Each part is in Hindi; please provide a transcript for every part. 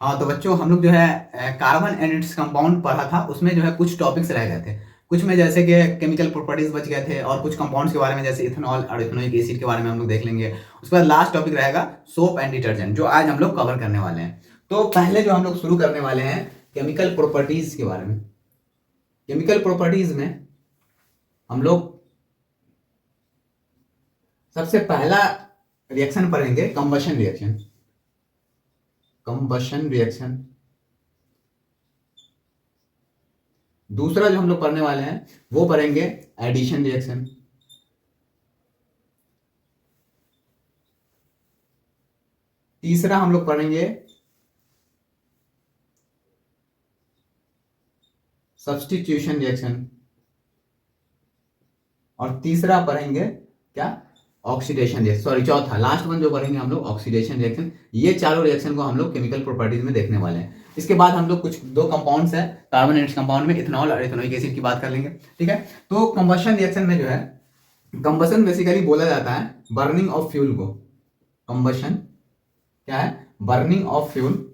हाँ तो बच्चों हम लोग जो है कार्बन एंड इट्स कंपाउंड पढ़ा था, उसमें जो है कुछ टॉपिक्स रह गए थे। कुछ में जैसे कि केमिकल प्रॉपर्टीज बच गए थे, और कुछ कंपाउंड्स के बारे में जैसे इथेनॉल और इथेनोइक एसिड के बारे में हम लोग देख लेंगे। उसके बाद लास्ट टॉपिक रहेगा सोप एंड डिटर्जेंट, जो आज हम लोग कवर करने वाले हैं। तो पहले जो हम लोग शुरू करने वाले हैं केमिकल प्रॉपर्टीज के बारे में। केमिकल प्रॉपर्टीज में हम लोग सबसे पहला रिएक्शन पढ़ेंगे कंबशन रिएक्शन। Combustion reaction. दूसरा जो हम लोग पढ़ने वाले हैं वो पढ़ेंगे एडिशन रिएक्शन। तीसरा हम लोग पढ़ेंगे सब्स्टिट्यूशन रिएक्शन। और तीसरा पढ़ेंगे क्या, ऑक्सीडेशन रिएक्शन। सॉरी, चौथा लास्ट वन जो पढ़ेंगे हम लोग ऑक्सीडेशन रिएक्शन। ये चारों रिएक्शन को हम लोग केमिकल प्रॉपर्टीज में देखने वाले हैं। इसके बाद हम लोग कुछ दो कंपाउंड्स हैं कार्बन एंड कंपाउंड में, इथेनॉल और इथेनोइक एसिड की बात कर लेंगे। ठीक है, तो कंबशन रिएक्शन में जो है, कंबशन बेसिकली बोला जाता है बर्निंग ऑफ फ्यूल को। कंबशन क्या है, burning of fuel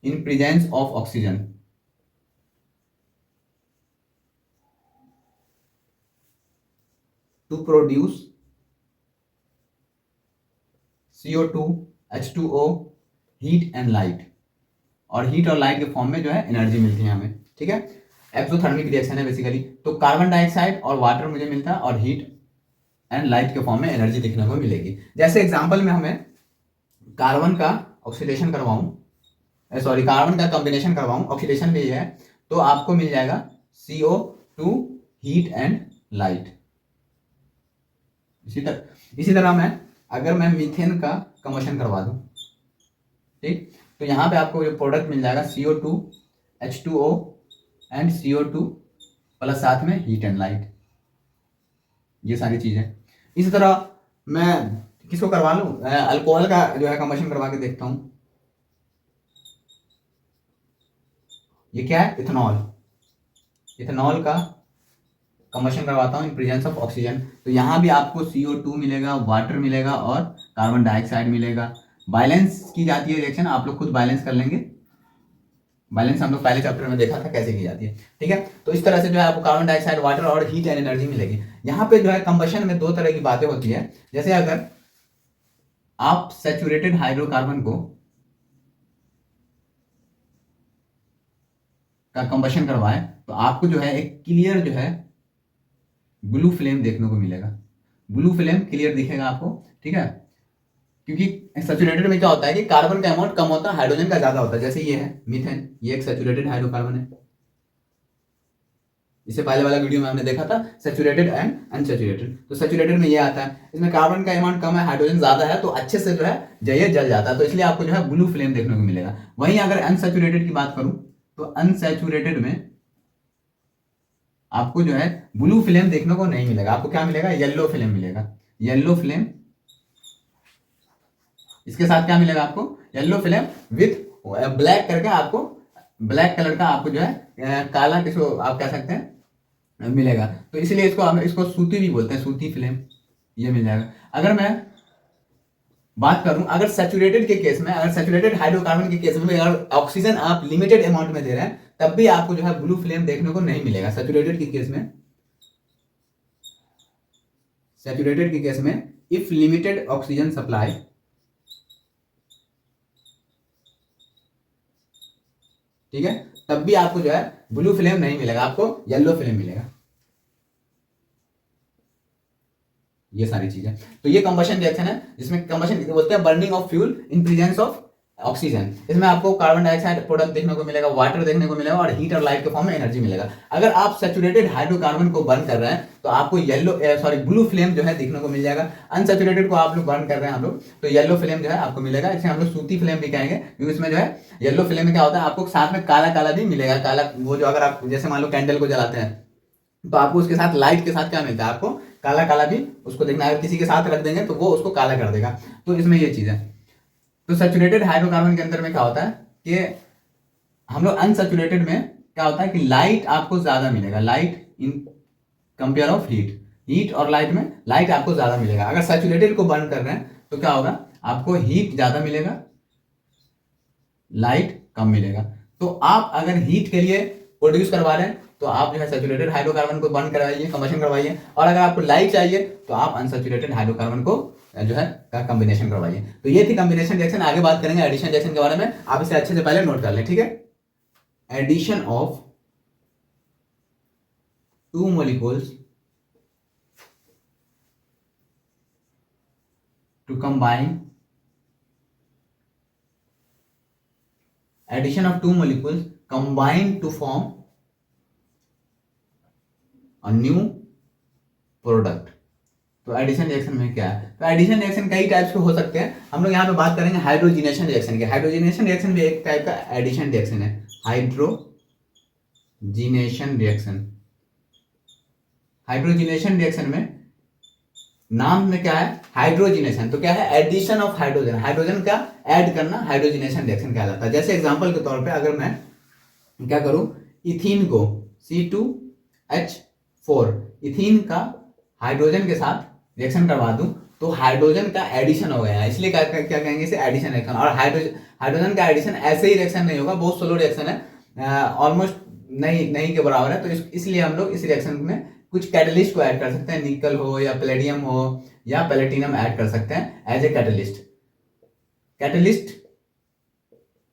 in presence of oxygen to produce CO2, H2O, heat and light. और हीट और लाइट के फॉर्म में जो है एनर्जी मिलती है हमें। ठीक है, एक्सोथर्मिक रिएक्शन है बेसिकली। तो कार्बन डाइऑक्साइड और वाटर मुझे मिलता है, और हीट एंड लाइट के फॉर्म में एनर्जी दिखने को मिलेगी। जैसे एग्जांपल में हमें कार्बन का ऑक्सीडेशन करवाऊं, सॉरी कार्बन का कॉम्बिनेशन करवाऊं, ऑक्सीडेशन भी है, तो आपको मिल जाएगा CO2, हीट एंड लाइट। इसी तरह मैं अगर मैं मीथेन का कम्बशन करवा दूं, ठीक, तो यहां पे आपको जो प्रोडक्ट मिल जाएगा CO2, H2O and CO2 plus साथ में हीट एंड लाइट। ये सारी चीजें। इसी तरह मैं किसको करवा लूं, अल्कोहल का जो है कम्बशन करवा के देखता हूं। ये क्या है, इथेनॉल। इथेनॉल का कम्बशन करवाता हूँ इन प्रेजेंस ऑफ ऑक्सीजन। तो यहाँ भी आपको CO2 मिलेगा, वाटर मिलेगा और कार्बन डाइऑक्साइड मिलेगा। बैलेंस की जाती है रिएक्शन, आप लोग खुद बैलेंस कर लेंगे। बैलेंस हम लोग पहले चैप्टर में देखा था कैसे की जाती है। ठीक है, तो इस तरह से जो है आपको कार्बन डाइऑक्साइड, वाटर और हीट एंड एनर्जी मिलेगी। यहाँ पे जो है कंबशन में दो तरह की बातें होती है। जैसे अगर आप सैचुरेटेड हाइड्रोकार्बन को का कंबशन करवाए तो आपको जो है एक क्लियर जो है ब्लू फ्लेम देखने को मिलेगा। ब्लू फ्लेम क्लियर दिखेगा आपको। ठीक है, क्योंकि सैचुरेटेड में क्या होता है कि कार्बन का अमाउंट कम होता है, हाइड्रोजन का ज्यादा होता है। जैसे ये है मीथेन, ये एक सैचुरेटेड हाइड्रोकार्बन है। इससे पहले वाला वीडियो में हमने देखा था सैचुरेटेड एंड अनसैचुरेटेड। तो सैचुरेटेड में ये आता है, इसमें कार्बन का अमाउंट कम है, हाइड्रोजन ज्यादा है, तो अच्छे से जो है ये जल जाता है, तो इसलिए आपको जो है ब्लू फ्लेम देखने को मिलेगा। वहीं अगर अनसैचुरेटेड की बात करूं तो अनसैचुरेटेड में आपको जो है ब्लू फ्लेम देखने को नहीं मिलेगा। आपको क्या मिलेगा, येलो फ्लेम मिलेगा। येलो फ्लेम, इसके साथ क्या मिलेगा आपको, येलो फ्लेम विथ ब्लैक करके आपको, ब्लैक कलर का आपको जो है काला, किसको आप कह सकते हैं, मिलेगा। तो इसलिए इसको सूती भी बोलते हैं, सूती फ्लेम, ये मिल जाएगा। अगर मैं बात करूं, अगर सैचुरेटेड के केस में, अगर सैचुरेटेड हाइड्रोकार्बन के केस में अगर ऑक्सीजन आप लिमिटेड अमाउंट में दे रहे हैं, तब भी आपको जो है ब्लू फ्लेम देखने को नहीं मिलेगा। सैचुरेटेड के केस में, सैचुरेटेड के केस में इफ लिमिटेड ऑक्सीजन सप्लाई, ठीक है, तब भी आपको जो है ब्लू फ्लेम नहीं मिलेगा, आपको येलो फ्लेम मिलेगा। ये सारी चीजें। तो ये कंबशन रिएक्शन है, जिसमें कंबशन बोलते हैं burning of fuel in presence of oxygen. इसमें आपको कार्बन डाइऑक्साइड प्रोडक्ट देखने को मिलेगा, वाटर देखने को मिलेगा, और हीट और लाइट के फॉर्म में एनर्जी मिलेगा। अगर आप सैचुरेटेड हाइड्रोकार्बन को बर्न कर रहे हैं तो आपको ब्लू फ्लेम जो है देखने को मिल जाएगा। अनसैचुरेटेड को आप लोग बर्न कर रहे हैं हम लोग, तो येलो फ्लेम जो है आपको मिलेगा। इसे हम लोग सूती फ्लेम भी कहेंगे, क्योंकि इसमें जो है येलो फ्लेम में क्या होता है, आपको साथ में काला काला भी मिलेगा। काला वो जो, अगर आप जैसे मान लो कैंडल को जलाते हैं तो आपको उसके साथ लाइट के साथ क्या मिलता है, आपको काला काला भी उसको देखना है। अगर किसी के साथ रख देंगे तो वो उसको काला कर देगा। तो इसमें ये चीज है। तो सैचुरेटेड हाइड्रोकार्बन के अंदर में क्या होता है कि हम लोग अनसैचुरेटेड में क्या होता है कि लाइट आपको ज्यादा मिलेगा, light in compare of heat. Heat और लाइट में लाइट आपको ज्यादा मिलेगा। अगर सैचुरेटेड को बर्न कर रहे हैं तो क्या होगा, आपको हीट ज्यादा मिलेगा, लाइट कम मिलेगा। तो आप अगर हीट के लिए प्रोड्यूस करवा रहे हैं तो आप जो है सैचुरेटेड हाइड्रोकार्बन को बर्न करवाइए, कंबशन करवाइए, और अगर आपको लाइट चाहिए तो आप अनसैचुरेटेड हाइड्रोकार्बन को जो है का कॉम्बिनेशन करवाइए। तो ये थी कॉम्बिनेशन रिएक्शन। आगे बात करेंगे एडिशन रिएक्शन के बारे में, आप इसे अच्छे से पहले नोट कर लें, ठीक है। Addition of two molecules to combine, addition of two molecules combine to form a new product। तो एडिशन रिएक्शन में क्या है, तो एडिशन रिएक्शन कई टाइप्स के हो सकते हैं। हम लोग यहाँ पे बात करेंगे हाइड्रोजिनेशन रिएक्शन के। हाइड्रोजिनेशन रिएक्शन भी एक टाइप का एडिशन रिएक्शन है, हाइड्रोजिनेशन रिएक्शन। हाइड्रोजिनेशन रिएक्शन में नाम में क्या है, हाइड्रोजिनेशन, तो क्या है, एडिशन ऑफ हाइड्रोजन, हाइड्रोजन का ऐड करना हाइड्रोजिनेशन रिएक्शन कहलाता है। जैसे एग्जांपल के तौर पे अगर मैं क्या करूं, इथीन को C2H4, इथीन का हाइड्रोजन के साथ रिएक्शन करवा दूं तो हाइड्रोजन का एडिशन हो गया, इसलिए क्या कहेंगे इसे, एडिशन रिएक्शन। और हाइड्रोजन का एडिशन ऐसे ही रिएक्शन नहीं होगा, बहुत स्लो रिएक्शन है, ऑलमोस्ट नहीं के बराबर है। तो इसलिए हम लोग इस रिएक्शन में कुछ कैटलिस्ट को ऐड कर सकते हैं, निकल हो या पैलेडियम हो या प्लेटिनम ऐड कर सकते हैं एज ए कैटलिस्ट। कैटलिस्ट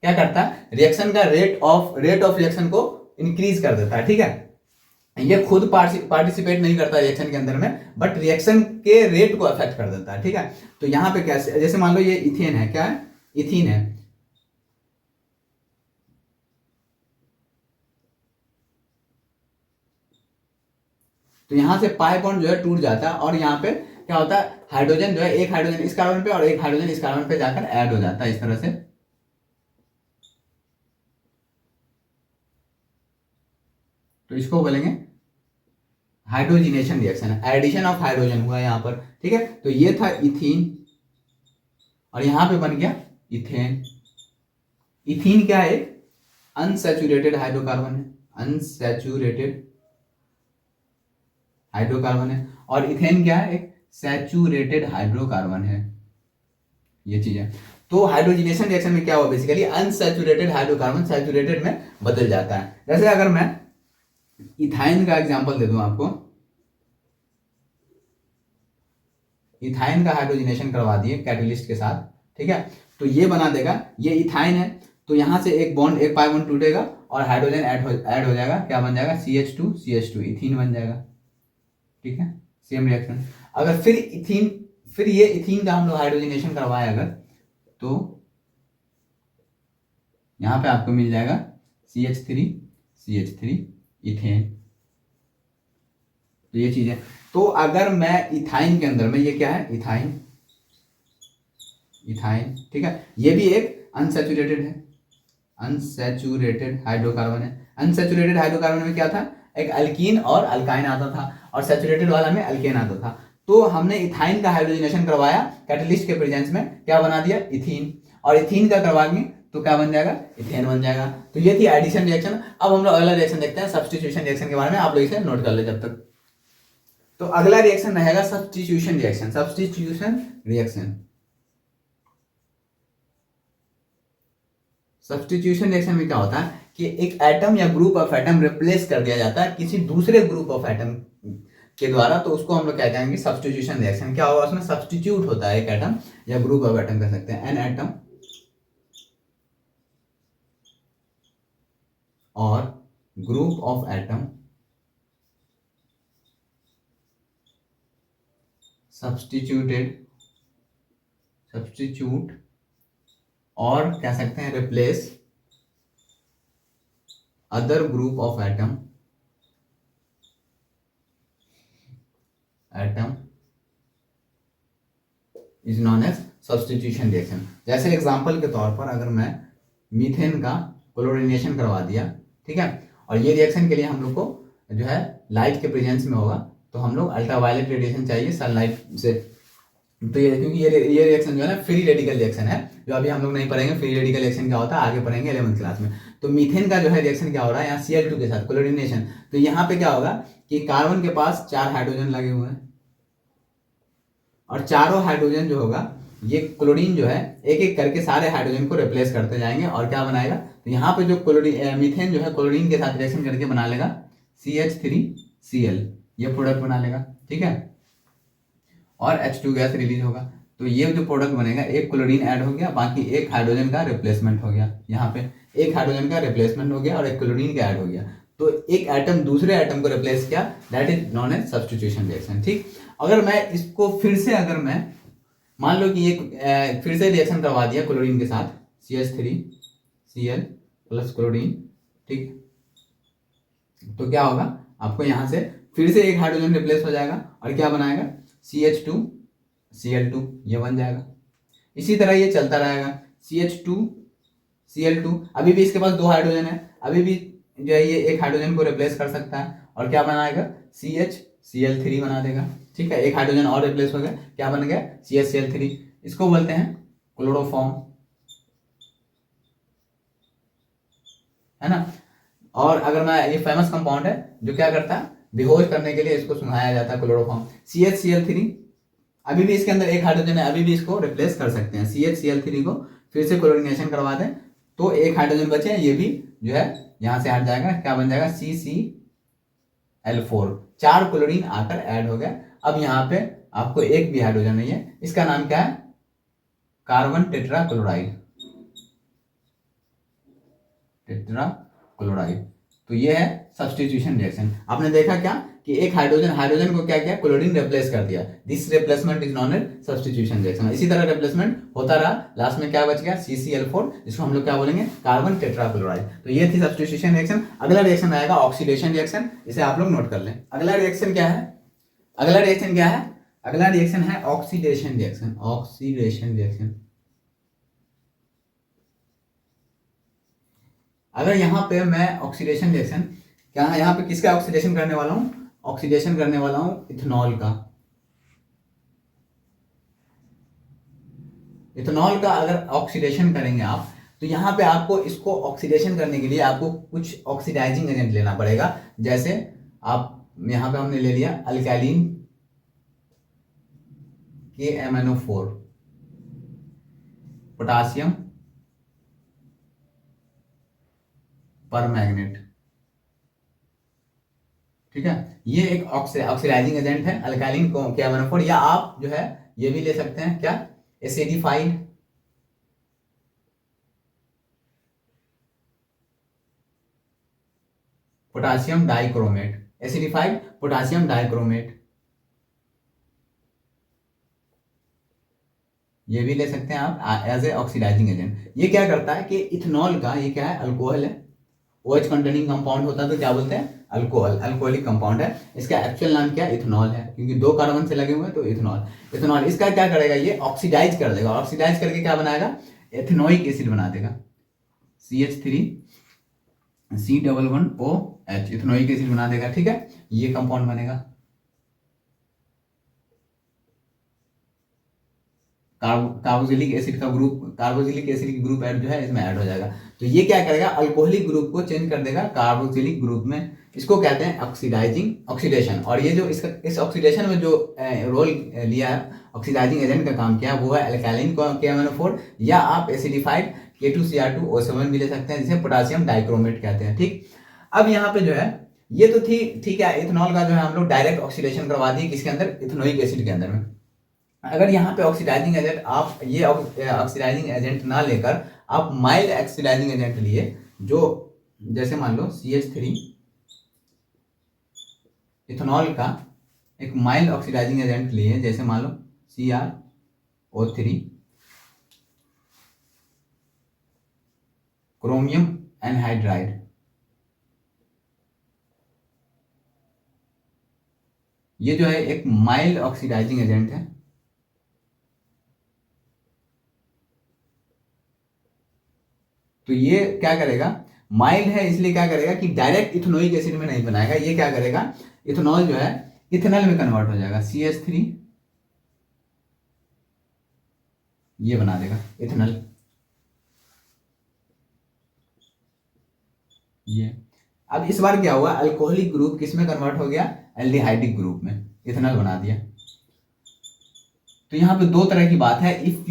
क्या करता है, रिएक्शन का रेट ऑफ रिएक्शन को इंक्रीज कर देता है, ठीक है। ये खुद पार्टिसिपेट नहीं करता रिएक्शन के अंदर में, बट रिएक्शन के रेट को अफेक्ट कर देता है, ठीक है। तो यहाँ पे कैसे, जैसे मान लो ये इथेन है, क्या है, इथीन है, तो यहां से पाई बॉन्ड जो है टूट जाता है और यहाँ पे क्या होता है, हाइड्रोजन जो है, एक हाइड्रोजन इस कार्बन पे और एक हाइड्रोजन इस कार्बन पे जाकर ऐड हो जाता है इस तरह से। तो इसको बोलेंगे hydrogenation reaction, addition of hydrogen हुआ यहाँ पर, ठीक है। तो ये था इथीन और यहां पे बन गया इथेन। इथीन क्या है, अनसैचुरेटेड हाइड्रोकार्बन है, अनसैचुरेटेड हाइड्रोकार्बन है, और इथेन क्या है, एक सैचुरेटेड हाइड्रोकार्बन है, ये चीज है। तो हाइड्रोजिनेशन रिएक्शन में क्या हुआ, बेसिकली अनसैचुरेटेड हाइड्रोकार्बन सैचुरेटेड में बदल जाता है। जैसे अगर मैं इथाइन का एग्जांपल दे दूं आपको, इथाइन का हाइड्रोजिनेशन करवा दिए कैटलिस्ट के साथ, ठीक है, तो ये बना देगा, ये इथाइन है, तो यहां से एक बॉन्ड, एक पाई बॉन्ड टूटेगा और हाइड्रोजन ऐड हो जाएगा, क्या बन जाएगा, CH2 इथीन बन जाएगा, ठीक है, सेम रिएक्शन। अगर फिर ये इथीन का हम लोग हाइड्रोजिनेशन करवाए अगर, तो यहां पे आपको मिल जाएगा CH3 इथेन। तो ये चीज है। तो अगर मैं इथाइन के अंदर में, ये क्या है, इथाइन, ठीक है, ये भी एक अनसैचुरेटेड है, अनसैचुरेटेड हाइड्रोकार्बन है। अनसैचुरेटेड हाइड्रोकार्बन में क्या था, एक अल्कीन और अल्काइन आता था, और सैचुरेटेड वाला में अल्केन आता था। तो हमने इथाइन का हाइड्रोजनेशन करवाया कैटलिस्ट के प्रेजेंस में, क्या बना दिया, इथीन, और इथीन का करवाएंगे तो क्या बन जाएगा, इथेन बन जाएगा। तो ये थी एडिशन रिएक्शन। अब हम लोग अगला रिएक्शन देखते हैं, सब्स्टिट्यूशन रिएक्शन के बारे में, आप लोग इसे नोट कर ले जब तक। तो अगला रिएक्शन रहेगा सब्स्टिट्यूशन रिएक्शन। सब्स्टिट्यूशन रिएक्शन में क्या होता है कि एक एटम या ग्रुप ऑफ एटम रिप्लेस कर दिया जाता है किसी दूसरे ग्रुप ऑफ एटम के द्वारा, तो उसको हम लोग क्या कहेंगे, सब्स्टिट्यूशन रिएक्शन। क्या होगा, उसमें सब्स्टिट्यूट होता है एक एटम या ग्रुप ऑफ एटम कह सकते हैं, एन एटम और ग्रुप ऑफ एटम सब्स्टिट्यूट और कह सकते हैं replace other group of atom is known as substitution reaction. जैसे एग्जांपल के तौर पर अगर मैं मीथेन का क्लोरीनेशन करवा दिया, ठीक है, और ये रिएक्शन के लिए हम लोग को जो है लाइट के प्रेजेंस में होगा, तो हम लोग अल्ट्रावायलेट रेडिएशन चाहिए सनलाइट से। तो ये क्योंकि ये रिएक्शन जो है ना फ्री रेडिकल रिएक्शन है, जो अभी हम लोग नहीं पढ़ेंगे, फ्री रेडिकल रिएक्शन क्या होता है आगे पढ़ेंगे 11th क्लास में। तो मीथेन का जो है रिएक्शन क्या हो रहा है, यहाँ Cl2 के साथ क्लोरीनेशन, तो यहाँ पे क्या होगा, कि कार्बन के पास 4 हाइड्रोजन लगे हुए हैं और चारों हाइड्रोजन जो होगा ये क्लोरीन जो है एक एक करके सारे हाइड्रोजन को रिप्लेस करते जाएंगे और क्या बनाएगा, तो यहाँ पे जो क्लोरीन मीथेन जो है क्लोरीन के साथ रिएक्शन करके बना लेगा CH3Cl, ये प्रोडक्ट बना लेगा, ठीक है, और H2 गैस रिलीज होगा। तो ये जो प्रोडक्ट बनेगा, एक क्लोरीन ऐड हो गया, बाकी एक हाइड्रोजन का रिप्लेसमेंट हो गया, यहाँ पे एक हाइड्रोजन का रिप्लेसमेंट हो गया और एक क्लोरीन का ऐड हो गया। तो एक एटम दूसरे एटम को रिप्लेस किया, that is known as substitution reaction, ठीक। अगर मैं इसको फिर से अगर मैं मान लो कि एक फिर से रिएक्शन करवा दिया क्लोरीन के साथ CH3Cl प्लस क्लोरीन, ठीक, तो क्या होगा, आपको यहां से फिर से एक हाइड्रोजन रिप्लेस हो जाएगा और क्या बनाएगा CH2Cl2, ये बन जाएगा। इसी तरह ये चलता रहेगा CH2Cl2, अभी भी इसके पास 2 हाइड्रोजन है, अभी भी जो है ये एक हाइड्रोजन को रिप्लेस कर सकता है और क्या बनाएगा CHCl3 बना देगा, ठीक है, एक हाइड्रोजन और रिप्लेस हो गया, क्या बन गया CHCl3, इसको बोलते हैं क्लोरोफॉर्म, है ना। और अगर मैं ये फेमस कंपाउंड है जो क्या करता है, बेहोश करने के लिए इसको सुंघाया जाता है क्लोरोफॉर्म। CHCl3 अभी भी इसके अंदर एक हाइड्रोजन है, अभी भी इसको रिप्लेस कर सकते हैं, CHCl3 को फिर से क्लोरीनेशन करवा दें तो एक हाइड्रोजन बचे, ये भी जो है यहां से हट जाएगा, क्या बन जाएगा CCl4, 4 क्लोरीन आकर ऐड हो गया। अब यहाँ पे आपको एक भी हाइड्रोजन नहीं है, इसका नाम क्या है, कार्बन टेट्राक्लोराइड, टेट्राक्लोराइड। तो ये है सब्स्टिट्यूशन रिएक्शन। आपने देखा क्या कि एक हाइड्रोजन को क्या किया, क्लोरीन रिप्लेस कर दिया, this replacement is known as substitution reaction. इसी तरह रिप्लेसमेंट होता रहा, लास्ट में क्या बच गया CCl4, जिसको हम लोग क्या बोलेंगे, कार्बन टेट्राक्लोराइड। तो ये थी सब्स्टिट्यूशन रिएक्शन। अगला रिएक्शन आएगा ऑक्सीडेशन रिएक्शन, इसे आप लोग नोट कर लें। अगला रिएक्शन क्या है, अगला रिएक्शन है ऑक्सीडेशन रिएक्शन, ऑक्सीडेशन रिएक्शन। अगर यहाँ पे मैं ऑक्सीडेशन रिएक्शन क्या है, यहाँ पे किसका ऑक्सीडेशन करने वाला हूँ, ऑक्सीडेशन करने वाला हूँ इथेनॉल का। इथेनॉल का अगर ऑक्सीडेशन करेंगे आप, तो यहाँ पे आपको इसको ऑक्सीडेशन करने के लिए आपको कुछ ऑक्सीडाइजिंग एजेंट लेना पड़ेगा। जैसे आप यहाँ पे हमने ले लिया अल्कालीन KMnO4, पोटासियम परमैंगनेट, ठीक है, ये एक ऑक्सीडाइजिंग एजेंट है अल्कालीन KMnO4। या आप जो है ये भी ले सकते हैं, क्या, acidified potassium dichromate, acidified potassium dichromate, ये भी ले सकते हैं आप एज ए ऑक्सीडाइजिंग एजेंट। ये क्या करता है कि इथेनॉल का, ये क्या है, अल्कोहल है, OH कंटेनिंग कंपाउंड होता है तो क्या बोलते हैं, अल्कोहल, अल्कोहलिक कंपाउंड है। इसका एक्चुअल नाम क्या है, इथेनॉल है, क्योंकि 2 कार्बन से लगे हुए हैं तो इथेनॉल। इथेनॉल इसका क्या करेगा, ये ऑक्सीडाइज कर देगा, ऑक्सीडाइज करके क्या बनाएगा, एथेनोइक एसिड बना देगा, CH3C11OH, इथेनोइक एसिड बना देगा, ठीक है, ये कंपाउंड बनेगा। कार्बोक्सिलिक एसिड का ग्रुप, कार्बोक्सिलिक एसिड की ग्रुप ऐड जो है इसमें ऐड हो जाएगा। तो ये क्या करेगा, अल्कोहलिक ग्रुप को चेंज कर देगा कार्बोक्सिलिक ग्रुप में। इसको कहते हैं ऑक्सीडाइजिंग ऑक्सीडेशन। और ये जो इसका इस ऑक्सीडेशन में जो रोल लिया है, ऑक्सीडाइजिंग एजेंट का काम किया, वो है अल्कालीन KMnO4, या आप एसिडिफाइड K2Cr2O7 भी ले सकते हैं, जिसे पोटासियम डाइक्रोमेट कहते हैं, ठीक। अब यहाँ पे जो है ये तो थी, ठीक है, इथेनॉल का जो है हम लोग डायरेक्ट ऑक्सीडेशन करवा दिए, किसके अंदर, इथेनोइक एसिड के अंदर में। अगर यहाँ पे ऑक्सीडाइजिंग एजेंट आप ये ऑक्सीडाइजिंग एजेंट ना लेकर आप माइल्ड ऑक्सीडाइजिंग एजेंट लिए, जो जैसे मान लो CH3 इथेनॉल का एक माइल्ड ऑक्सीडाइजिंग एजेंट लिए, जैसे मान लो CrO3 क्रोमियम एनहाइड्राइड, ये जो है एक माइल्ड ऑक्सीडाइजिंग एजेंट है। तो ये क्या करेगा, माइल्ड है इसलिए क्या करेगा कि डायरेक्ट इथेनोइक एसिड में नहीं बनाएगा, ये क्या करेगा, इथेनॉल जो है इथेनॉल में कन्वर्ट हो जाएगा, CH3 ये बना देगा इथेनॉल। ये अब इस बार क्या हुआ, अल्कोहलिक ग्रुप किस में कन्वर्ट हो गया, एल्डिहाइडिक ग्रुप में, इथेनॉल बना दिया। तो यहाँ पे दो तरह की बात है, if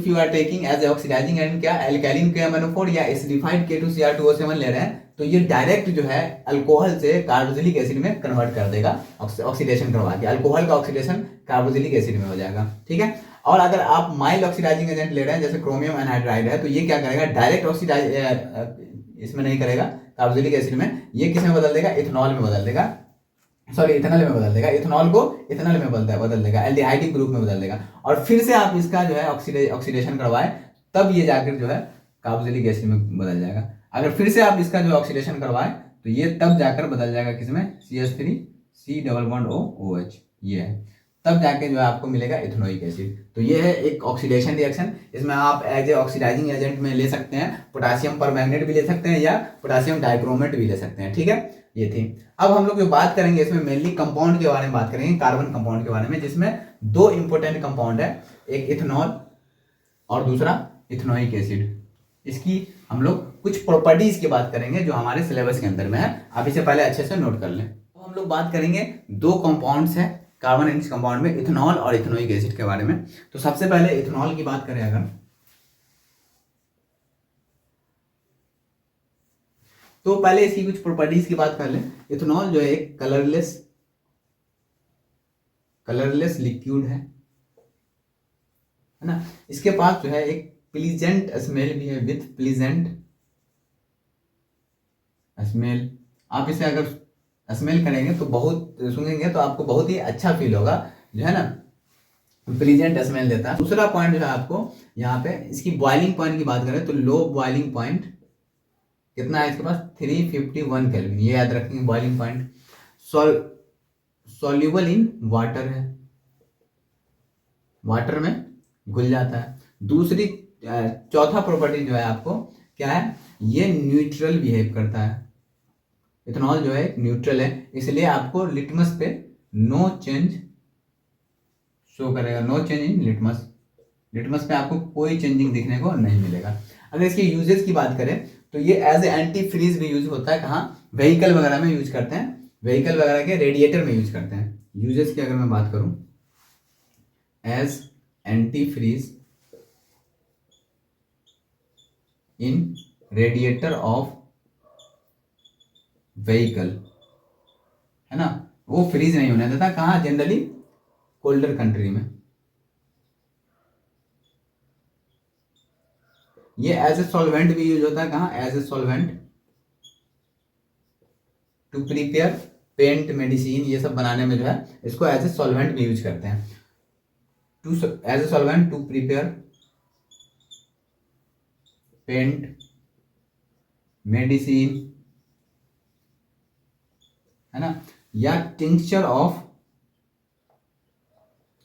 you are taking as oxidising agent क्या एल्काइलिन KMnO4 या एसिडिफाइड K2Cr2O7 ले रहे हैं, तो ये डायरेक्ट जो है अल्कोहल से कार्बोक्सिलिक एसिड में कन्वर्ट कर देगा, ऑक्सीडेशन करवा के अल्कोहल का ऑक्सीडेशन कार्बोक्सिलिक एसिड में हो जाएगा, ठीक है। और अगर आप माइल्ड ऑक्सीडाइजिंग एजेंट ले रहे हैं जैसे क्रोमियम एनहाइड्राइड है, तो ये क्या करेगा, डायरेक्ट ऑक्सीडाइज इसमें नहीं करेगा कार्बोक्सिलिक एसिड में, ये किस में बदल देगा, इथेनॉल में बदल देगा, सॉरी इथेनॉल में बदल देगा, इथेनॉल को इथेनॉल में बदल देगा, एल्डिहाइडिक ग्रुप में बदल देगा। और फिर से आप इसका जो है ऑक्सीडेशन करवाए, तब ये जाकर जो है कार्बोक्सिलिक एसिड में बदल जाएगा। अगर फिर से आप इसका जो ऑक्सीडेशन करवाए, तो ये तब जाकर बदल जाएगा किसमें, CH3 C++OOH, ये है, तब जाके जो है आपको मिलेगा इथेनोइक एसिड। तो ये है एक ऑक्सीडेशन रिएक्शन। इसमें आप एज ए ऑक्सीडाइजिंग एजेंट में ले सकते हैं पोटासियम परमैंगनेट भी ले सकते हैं या पोटासियम डाइक्रोमेट भी ले सकते हैं, ठीक है। ये थी। अब हम लोग जो बात करेंगे इसमें मेनली कंपाउंड के बारे में बात करेंगे, कार्बन कंपाउंड के बारे में, जिसमें दो इंपॉर्टेंट कंपाउंड है, एक इथेनॉल और दूसरा इथेनोइक एसिड। इसकी हम लोग कुछ प्रॉपर्टीज की बात करेंगे जो हमारे सिलेबस के अंदर में है, आप इसे पहले अच्छे से नोट कर लें। तो हम लोग बात करेंगे दो कंपाउंड्स है कार्बन रिच कंपाउंड में, इथेनॉल और इथेनोइक एसिड के बारे में। तो सबसे पहले इथेनॉल की बात करें अगर, तो पहले इसकी कुछ प्रॉपर्टीज की बात कर लें। इथेनॉल जो है एक कलरलेस लिक्विड है ना। इसके पास जो है एक प्लीजेंट स्मेल भी है, विथ प्लीजेंट स्मेल। आप इसे अगर स्मेल करेंगे तो बहुत सूंघेंगे तो आपको बहुत ही अच्छा फील होगा, जो है ना, प्लीजेंट स्मेल देता है। दूसरा पॉइंट जो है आपको यहाँ पे इसकी बॉइलिंग पॉइंट की बात करें तो लो बॉइलिंग पॉइंट कितना है इसके पास, 351 केल्विन, ये याद रखेंगे boiling point. Soluble in water है, वाटर में घुल जाता है। दूसरी चौथा प्रॉपर्टी जो है आपको क्या है, ये न्यूट्रल बिहेव करता है। इथेनॉल जो है न्यूट्रल है, इसलिए आपको लिटमस पे नो चेंज शो करेगा, no change in litmus, litmus पे आपको कोई चेंजिंग दिखने को नहीं मिलेगा। अगर इसके यूजेस की बात करें तो ये एज ए एंटी फ्रीज भी यूज होता है, कहाँ, व्हीकल वगैरह में यूज करते हैं, व्हीकल वगैरह के रेडिएटर में यूज करते हैं। यूजेस की अगर मैं बात करूं, as antifreeze in radiator of vehicle, है ना, वो फ्रीज नहीं होने देता, कहाँ, जनरली कोल्डर कंट्री में। ये एज ए सॉल्वेंट भी यूज होता है, कहाँ, as a solvent to prepare paint, medicine, ये सब बनाने में जो है इसको एज ए सॉल्वेंट भी यूज करते हैं, to as a solvent to prepare paint, medicine, है ना, या टिंक्चर ऑफ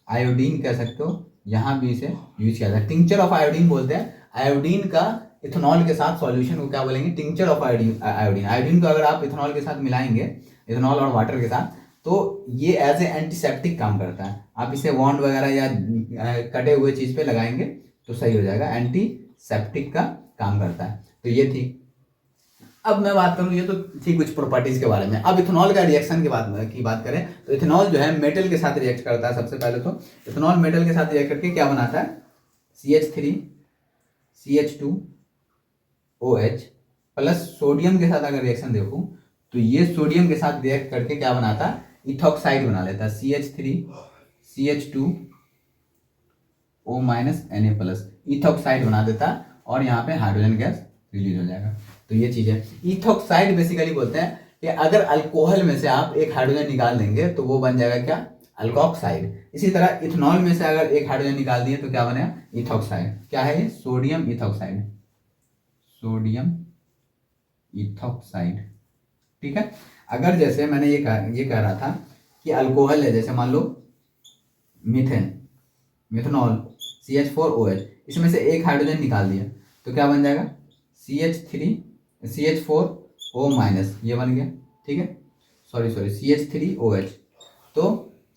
आयोडीन कह सकते हो, यहां भी इसे यूज किया जाता है। टिंक्चर ऑफ आयोडीन बोलते हैं, आयोडीन का इथेनॉल के साथ सॉल्यूशन को क्या बोलेंगे, टिंक्चर ऑफ आयोडीन। आयोडीन को अगर आप इथेनॉल के साथ मिलाएंगे, इथेनॉल और वाटर के साथ, तो ये एज ए एंटीसेप्टिक काम करता है। आप इसे वॉन्ड वगैरह या कटे हुए चीज पे लगाएंगे तो सही हो जाएगा, एंटीसेप्टिक का काम करता है। तो ये थी। अब मैं बात करूं, ये तो थी कुछ प्रॉपर्टीज के बारे में। अब इथेनॉल का रिएक्शन की बात करें तो इथेनॉल जो है मेटल के साथ रिएक्ट करता है। सबसे पहले तो इथेनॉल मेटल के साथ रिएक्ट करके क्या बनाता है, CH3 CH2OH प्लस सोडियम के साथ अगर रिएक्शन देखूं तो ये सोडियम के साथ रिएक्ट करके क्या बनाता है, इथॉक्साइड बना लेता है, CH3 CH2O- Na+, इथॉक्साइड बना देता है और यहाँ पे हाइड्रोजन गैस रिलीज हो जाएगा। तो ये चीज है। इथॉक्साइड बेसिकली बोलते हैं कि अगर अल्कोहल में से आप एक हाइड्रोजन निकाल देंगे तो वो बन जाएगा क्या, अल्कोक्साइड। इसी तरह इथेनॉल में से अगर एक हाइड्रोजन निकाल दिए तो क्या बनेगा, इथॉक्साइड। क्या है ये, सोडियम इथॉक्साइड, सोडियम इथॉक्साइड, ठीक है। अगर जैसे मैंने ये कह रहा था कि अल्कोहल है, जैसे मान लो मीथेन, मिथेनॉल, CH4OH, इसमें से एक हाइड्रोजन निकाल दिया तो क्या बन जाएगा, CH4O-, ये बन गया, ठीक है, सॉरी CH3OH, तो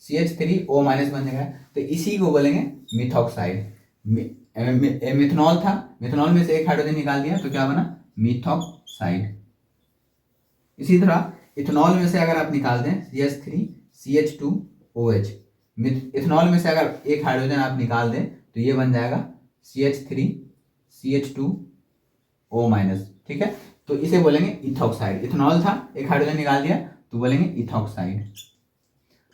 CH3O- बन जाएगा। तो इसी को बोलेंगे मिथॉक्साइड। मिथेनॉल था, मिथेनॉल में से एक हाइड्रोजन निकाल दिया तो क्या बना, मिथॉक्साइड। इसी तरह इथेनॉल में से अगर आप निकाल दें CH3CH2OH, इथेनॉल में से अगर एक हाइड्रोजन आप निकाल दें तो ये बन जाएगा CH3CH2O-, ठीक है। तो इसे बोलेंगे इथॉक्साइड। इथेनॉल था, एक हाइड्रोजन निकाल दिया तो बोलेंगे इथॉक्साइड।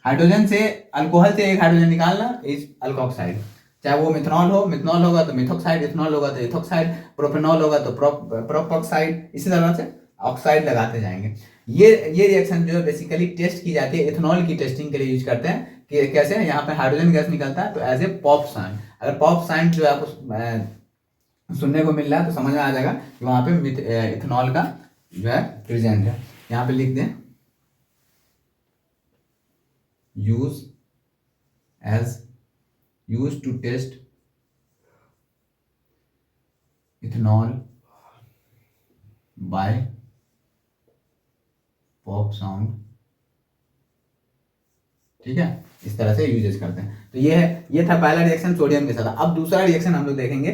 हाइड्रोजन से अल्कोहल से एक हाइड्रोजन निकालना इज अल्कोक्साइड। चाहे वो मिथनॉल हो, मिथनॉल होगा तो मिथोक्साइड, इथेनॉल होगा तो इथोक्साइड, प्रोपेनॉल होगा तो प्रोपॉक्साइड, इसी तरह से ऑक्साइड लगाते जाएंगे। ये रिएक्शन जो है बेसिकली टेस्ट की जाती है, इथेनॉल की टेस्टिंग के लिए यूज करते हैं कि कैसे यहाँ पे हाइड्रोजन गैस निकलता है तो एज ए पॉप साइंट। अगर पॉप साइंट जो है आपको सुनने को मिल रहा है तो समझ में आ जाएगा कि वहां पे इथेनॉल का जो है प्रेजेंट है। यहाँ पे लिख दें used to test ethanol by pop sound, ठीक है। इस तरह से यूजेस करते हैं। तो ये था पहला रिएक्शन सोडियम के साथ। अब दूसरा रिएक्शन हम लोग देखेंगे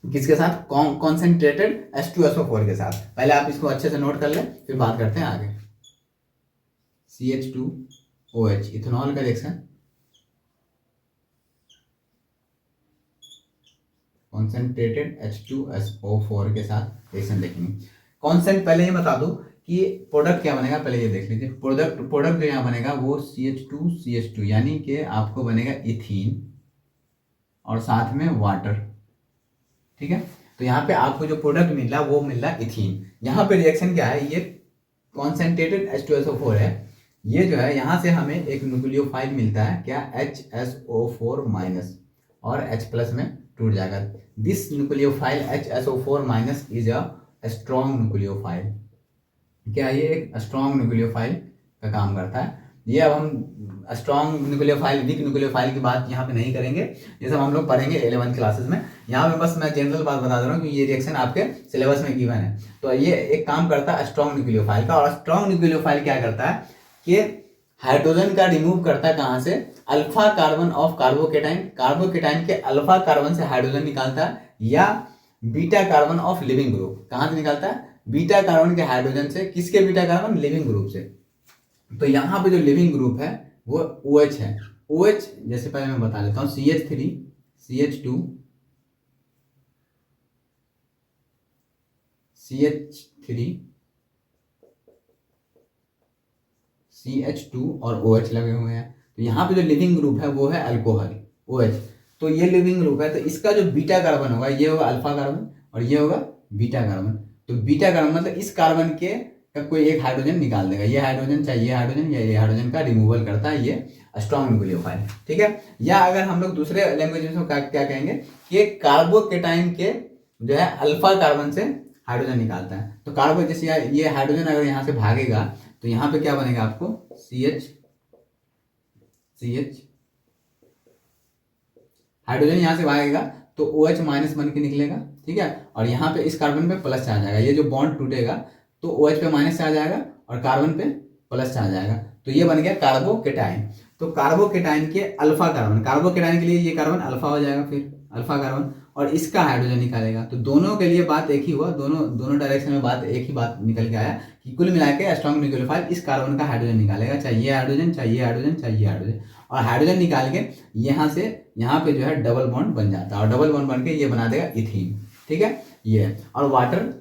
किसके साथ, कॉन्सेंट्रेटेड H2SO4 के साथ। पहले आप इसको अच्छे से नोट कर लें, फिर बात करते हैं आगे। CH2OH इथेनॉल का रिएक्शन, कॉन्सेंट्रेटेड H2SO4 के साथ रिएक्शन देखेंगे। कॉन्सेंट पहले ये बता दूं कि प्रोडक्ट क्या बनेगा, पहले ये देख लीजिए। प्रोडक्ट जो यहाँ बनेगा वो CH2CH2 यानी कि आपको बनेगा इथीन और साथ में वाटर, ठीक है। तो यहाँ पे आपको जो प्रोडक्ट मिल रहा है वो मिल रहा है इथीन। यहाँ पे रिएक्शन क्या है, ये कॉन्सेंट्रेटेड H2SO4 है। ये जो है यहाँ से हमें एक न्यूक्लियोफाइल मिलता है क्या, HSO4- और H+ में टूट जाएगा। This nucleophile HSO4- is a strong nucleophile. क्या ये एक स्ट्रॉन्ग न्यूक्लियोफाइल का काम करता है। ये अब हम स्ट्रॉन्ग न्यूक्लियोफाइल, वीक न्यूक्लियोफाइल की बात यहाँ पे नहीं करेंगे, ये सब हम लोग पढ़ेंगे 11th क्लासेस में। यहाँ पे बस मैं जनरल बात बता दे रहा हूँ कि ये रिएक्शन आपके सिलेबस में गिवन है। तो ये एक काम करता है स्ट्रॉन्ग न्यूक्लियोफाइल का। और स्ट्रॉन्ग न्यूक्लियोफाइल क्या करता है कि हाइड्रोजन का रिमूव करता है कहाँ से, alpha carbon of carbocation. Carbocation के अल्फा कार्बन से हाइड्रोजन निकालता है, या beta carbon of leaving group. कहाँ से निकालता है, बीटा कार्बन के हाइड्रोजन से। किसके बीटा कार्बन, लिविंग ग्रुप से। तो यहाँ पे जो लिविंग ग्रुप है वो OH है। OH जैसे पहले मैं बता देता हूँ, CH3 CH2 CH3 CH2 और OH लगे हुए हैं। तो यहाँ पे जो लिविंग ग्रुप है वो है अल्कोहल OH। तो ये लिविंग ग्रुप है, तो इसका जो बीटा कार्बन होगा ये होगा अल्फा कार्बन और ये होगा बीटा कार्बन। तो बीटा कार्बन मतलब इस कार्बन के का कोई एक हाइड्रोजन निकाल देगा। ये हाइड्रोजन चाहे ये हाइड्रोजन या ये हाइड्रोजन का रिमूवल करता है ये स्ट्रॉन्ग न्यूक्लियोफाइल, ठीक है। या अगर हम लोग दूसरे लैंग्वेज में क्या कहेंगे कि कार्बोकेटाइन के जो है अल्फा कार्बन से हाइड्रोजन निकालता है। तो कार्बो जैसे ये हाइड्रोजन अगर यहाँ से भागेगा तो यहाँ पे क्या बनेगा आपको, CH हाइड्रोजन यहाँ से भागेगा तो OH- बन के निकलेगा, ठीक है। और यहाँ पे इस कार्बन पे प्लस आ जाएगा। ये जो बॉन्ड टूटेगा तो OH पे माइनस आ जाएगा और कार्बन पे प्लस आ जाएगा। तो ये बन गया कार्बोकेटाइन। तो कार्बोकेटाइन के अल्फा कार्बन, कार्बोकेटाइन के लिए ये कार्बन अल्फा हो जाएगा, फिर अल्फा कार्बन, और इसका हाइड्रोजन निकालेगा। तो दोनों के लिए बात एक ही हुआ, दोनों डायरेक्शन में बात एक ही बात निकल के आया कि कुल मिला के स्ट्रॉन्ग न्यूक्लियोफाइल इस कार्बन का हाइड्रोजन निकालेगा, चाहिए हाइड्रोजन चाहिए हाइड्रोजन चाहिए हाइड्रोजन, और हाइड्रोजन निकाल के यहाँ से यहाँ पे जो है डबल बॉन्ड बन जाता है और डबल बॉन्ड बन के ये बना देगा इथीन, ठीक है। ये और वाटर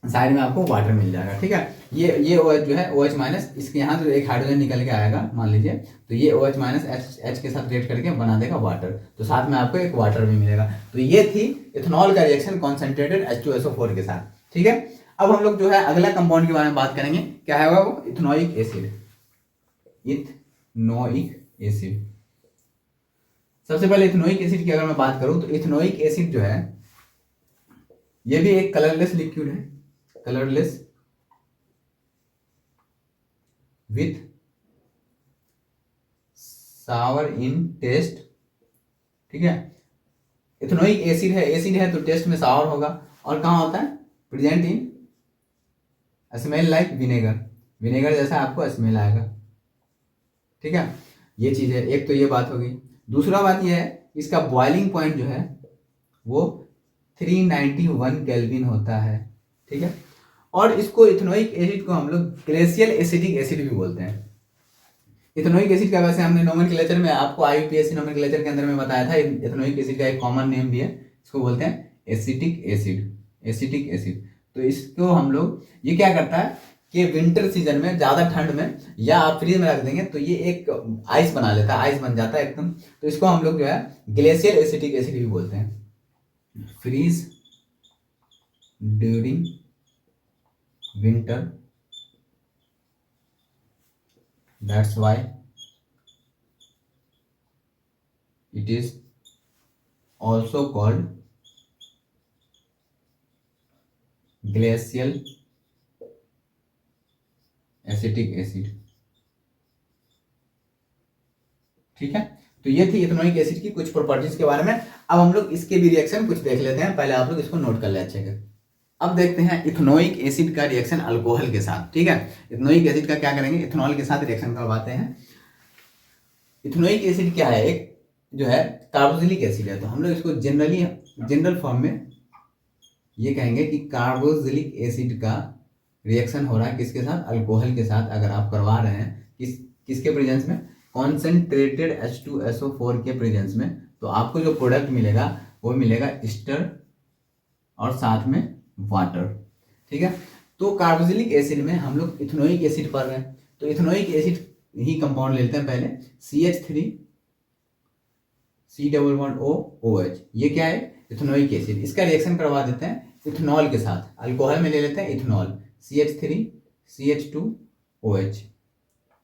साइड में आपको वाटर मिल जाएगा, ठीक है। ये OH जो है OH- इसके यहाँ से एक हाइड्रोजन निकल के आएगा मान लीजिए, तो ये OH- H के साथ रिएक्ट करके बना देगा वाटर। तो साथ में आपको एक वाटर भी मिलेगा। तो ये थी इथेनॉल का रिएक्शन कॉन्सेंट्रेटेड H2SO4 के साथ, ठीक है। अब हम लोग जो है अगला कंपाउंड के बारे में बात करेंगे, क्या होगा वो, इथेनोइक एसिड। इथेनोइक एसिड, सबसे पहले इथेनोइक एसिड की अगर मैं बात करूं तो इथेनोइक एसिड जो है ये भी एक कलरलेस लिक्विड है, colourless with sour in taste, ठीक है। इथेनोइक एसिड है तो टेस्ट में सावर होगा। और कहाँ होता है, present in smell like vinegar, vinegar जैसा आपको स्मेल आएगा, ठीक है। ये चीज है, एक तो ये बात होगी। दूसरा बात ये है इसका बॉइलिंग पॉइंट जो है वो 391 केल्विन होता है, ठीक है। और इसको इथेनोइक एसिड को हम लोग ग्लेशियल एसिटिक एसिड भी बोलते हैं। इथेनोइक एसिड का वैसे हमने नोमेनक्लेचर में आपको IUPAC नोमेनक्लेचर के अंदर में बताया था, इथेनोइक एसिड का एक कॉमन नेम भी है, इसको बोलते हैं एसिटिक एसिड, एसिटिक एसिड। तो इसको हम लोग, ये क्या करता है कि विंटर सीजन में ज़्यादा ठंड में या आप फ्रीज में रख देंगे तो ये एक आइस बना लेता है, आइस बन जाता है एकदम। तो इसको हम लोग जो है ग्लेशियल एसिटिक एसिड भी बोलते हैं। Freeze during winter, that's why it is also called glacial acetic acid। ठीक है, तो ये थी इथेनोइक एसिड की कुछ प्रॉपर्टीज के बारे में। अब हम लोग इसके भी रिएक्शन कुछ देख लेते हैं, पहले आप लोग इसको नोट कर ले अच्छे से। अब देखते हैं इथेनोइक एसिड का रिएक्शन अल्कोहल के साथ। ठीक है, इथेनोइक एसिड का क्या करेंगे, इथेनॉल के साथ रिएक्शन करवाते हैं। इथेनोइक एसिड क्या है, एक जो है कार्बोक्सिलिक एसिड है। तो हम लोग इसको जनरल फॉर्म में ये कहेंगे कि कार्बोक्सिलिक एसिड का रिएक्शन हो रहा है किसके साथ, अल्कोहल के साथ। अगर आप करवा रहे हैं किसके प्रेजेंस में, कॉन्सेंट्रेटेड H2SO4 के प्रेजेंस में, तो आपको जो प्रोडक्ट मिलेगा वो मिलेगा ईस्टर और साथ में वाटर। ठीक है, तो कार्बोक्सिलिक एसिड में हम लोग इथेनोइक एसिड पढ़ रहे हैं, तो इथेनोइक एसिड ही कंपाउंड लेते हैं पहले, CH3 C++OOH, ये क्या है, इथेनोइक एसिड। इसका रिएक्शन करवा देते हैं इथेनॉल के साथ, अल्कोहल में ले लेते हैं इथेनॉल, CH3 CH2OH।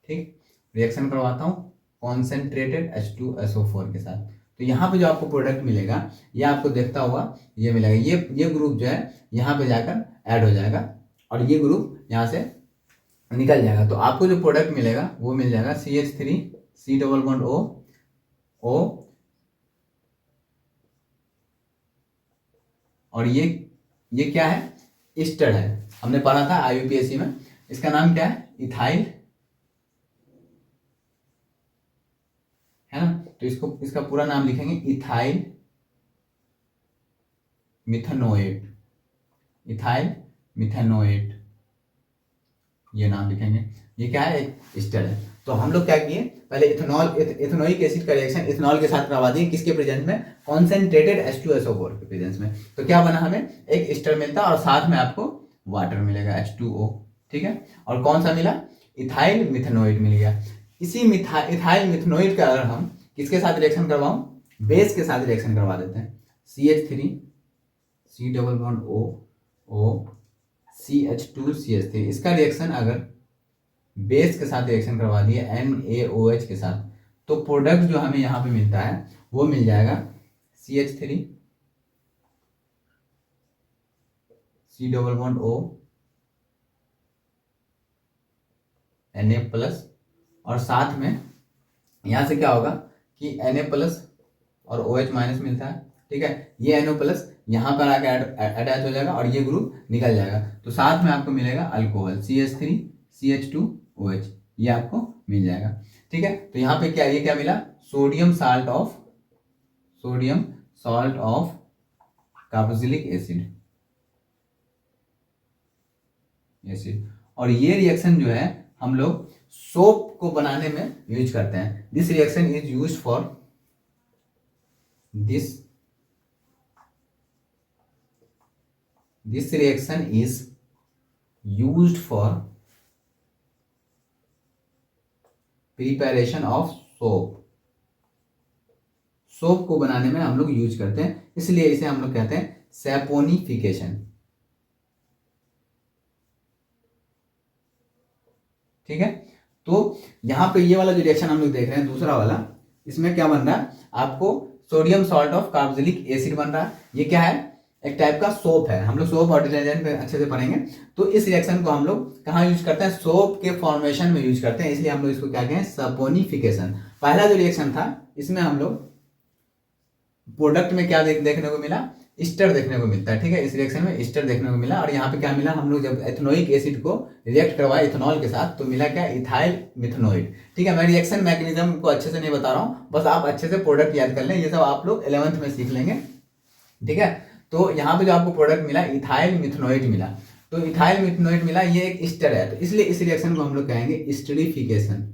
ठीक, रिएक्शन करवाता हूँ कॉन्सेंट्रेटेड H2SO4 के साथ। तो यहाँ पे जो आपको प्रोडक्ट मिलेगा ये आपको देखता हुआ ये मिलेगा, ये ग्रुप जो है यहाँ पे जाकर ऐड हो जाएगा और ये ग्रुप यहाँ से निकल जाएगा। तो आपको जो प्रोडक्ट मिलेगा वो मिल जाएगा CH3 C++O और ये क्या है, ईस्टर है, हमने पढ़ा था IUPAC में। इसका नाम क्या है, इथाइल है ना। तो इसका पूरा नाम लिखेंगे इथाइल मिथेनोएट, इथाइल मिथेनोएट, ये नाम लिखेंगे। ये क्या है, एक ईस्टर है। तो हम लोग क्या किए, पहले इथेनोइक एसिड का रिएक्शन इथेनॉल के साथ करवा दिए, किसके प्रेजेंस में, कॉन्सेंट्रेटेड H2SO4 के प्रेजेंस में। तो क्या बना, हमें एक ईस्टर मिलता और साथ में आपको वाटर मिलेगा H2O। ठीक है, और कौन सा मिला, इथाइल मिथेनोएट मिल गया। इसी इथाइल मिथेनोएट का अगर हम किसके साथ रिएक्शन करवाऊं, बेस के साथ रिएक्शन करवा देते हैं, CH3 C++O CH2CH3। इसका रिएक्शन अगर बेस के साथ रिएक्शन करवा दिए NaOH के साथ, तो प्रोडक्ट जो हमें यहाँ पे मिलता है वो मिल जाएगा CH3 C++O Na+ और साथ में यहाँ से क्या होगा कि Na+ और OH- मिलता है। ठीक है, ये NO+ यहाँ पर आकर अटैच हो जाएगा और ये ग्रुप निकल जाएगा। तो साथ में आपको मिलेगा अल्कोहल CH3 CH2OH, ये आपको मिल जाएगा। ठीक है, तो यहाँ पे क्या, ये क्या मिला, sodium salt of carboxylic acid. और ये रिएक्शन जो है हम लोग सोप को बनाने में यूज करते हैं। This reaction is use for this reaction is used for preparation of soap को बनाने में हम लोग यूज करते हैं, इसलिए इसे हम लोग कहते हैं सैपोनिफिकेशन। ठीक है, तो यहाँ पे ये वाला जो रिएक्शन हम लोग देख रहे हैं दूसरा वाला, इसमें क्या बन रहा है, आपको sodium salt of carboxylic acid बन रहा है। ये क्या है, एक टाइप का सोप है। हम लोग सोप और डिटर्जेंट पे अच्छे से पढ़ेंगे। तो इस रिएक्शन को हम लोग कहाँ यूज करते हैं, सोप के फॉर्मेशन में यूज करते हैं, इसलिए हम लोग इसको क्या कहें, सैपोनिफिकेशन। पहला जो रिएक्शन था इसमें हम लोग प्रोडक्ट में क्या देखने को मिला, ईस्टर देखने को मिलता है। ठीक है, इस रिएक्शन में ईस्टर देखने को मिला। और यहाँ पे क्या मिला, हम लोग जब इथेनोइक एसिड को रिएक्ट करवाए इथेनॉल के साथ तो मिला क्या, इथाइल मिथेनोएट। ठीक है, मैं रिएक्शन मैकेनिज्म को अच्छे से नहीं बता रहा हूँ, बस आप अच्छे से प्रोडक्ट याद कर लें, ये सब आप लोग 11th में सीख लेंगे। ठीक है, तो यहाँ पे जो आपको प्रोडक्ट मिला इथाइल मिथेनोएट मिला। तो इथाइल मिथनोएट मिला, ये एक ईस्टर है, तो इसलिए इस रिएक्शन को हम लोग कहेंगे एस्टरिफिकेशन।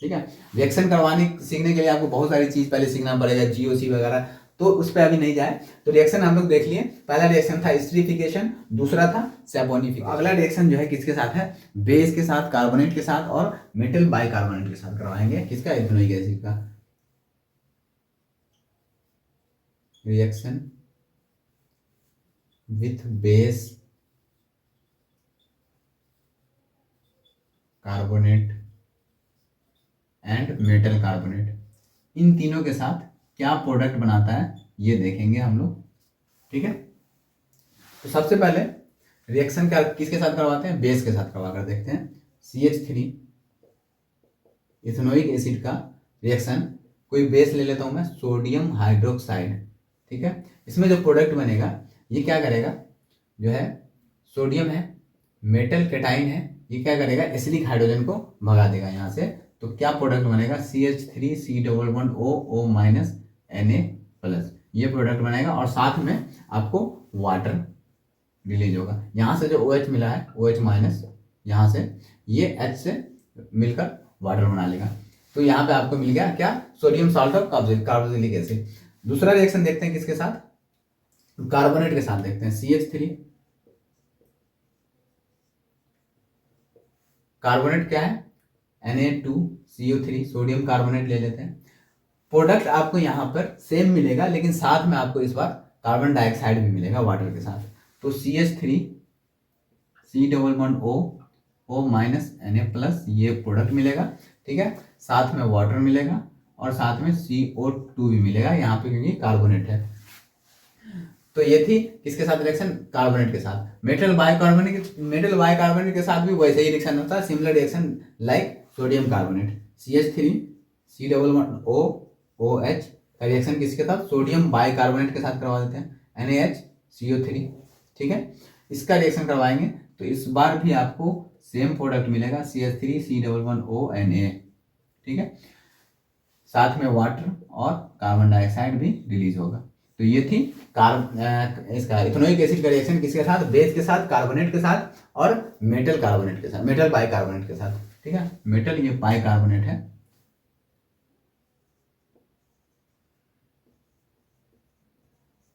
ठीक है, रिएक्शन करवाने सीखने के लिए आपको बहुत सारी चीज पहले सीखना पड़ेगा, जीओसी वगैरह, तो उस पर अभी नहीं जाए। तो रिएक्शन हम लोग देख लिए, पहला रिएक्शन था एस्टरिफिकेशन, दूसरा था सैपोनिफिकेशन। अगला रिएक्शन जो है किसके साथ है, बेस के साथ, कार्बोनेट के साथ और मेटल बाइकार्बोनेट के साथ करवाएंगे। किसका, इथेनोइक एसिड का reaction with base carbonate and metal carbonate, इन तीनों के साथ क्या प्रोडक्ट बनाता है ये देखेंगे हम लोग। ठीक है, तो सबसे पहले रिएक्शन क्या किसके साथ करवाते हैं, बेस के साथ करवा कर देखते हैं। CH3 इथेनोइक एसिड का रिएक्शन, कोई बेस ले लेता हूं मैं, सोडियम हाइड्रोक्साइड। ठीक है, इसमें जो प्रोडक्ट बनेगा ये क्या करेगा, जो है सोडियम है, मेटल कैटाइन है, ये क्या करेगा, एसिडिक हाइड्रोजन को भगा देगा यहाँ से। तो क्या प्रोडक्ट बनेगा, CH3 C++O Na+, ये प्रोडक्ट बनेगा और साथ में आपको वाटर रिलीज होगा। यहाँ से जो OH मिला है, OH-, यहाँ से ये H से मिलकर वाटर बना लेगा। तो यहाँ पे आपको मिल गया क्या, sodium salt of carboxylic acid. दूसरा रिएक्शन देखते हैं किसके साथ, कार्बोनेट के साथ देखते हैं। CH3 कार्बोनेट क्या है, Na2CO3, सोडियम कार्बोनेट ले लेते हैं। प्रोडक्ट आपको यहाँ पर सेम मिलेगा, लेकिन साथ में आपको इस बार कार्बन डाइऑक्साइड भी मिलेगा वाटर के साथ। तो CH3 C++O ये प्रोडक्ट मिलेगा। ठीक है, साथ में वाटर मिलेगा और साथ में CO2 भी मिलेगा यहाँ पे, क्योंकि कार्बोनेट है। तो ये थी किसके साथ रिएक्शन, कार्बोनेट के साथ। मेटल बाइकार्बोनेट के साथ भी वैसे ही रिएक्शन होता है, similar reaction like sodium carbonate. CH3 C++OOH का रिएक्शन किसके साथ, सोडियम बाइकार्बोनेट के साथ करवा देते हैं, NaHCO3। ठीक है, इसका रिएक्शन करवाएंगे तो इस बार भी आपको सेम प्रोडक्ट मिलेगा, CH3 C++O Na। ठीक है, साथ में वाटर और कार्बन डाइऑक्साइड भी रिलीज होगा। तो ये थी इसका इथेनोइक एसिड का रिएक्शन किसके साथ, बेस के साथ, कार्बोनेट के साथ और मेटल कार्बोनेट के साथ, मेटल बाइकार्बोनेट के साथ। ठीक है, मेटल ये बाइकार्बोनेट है,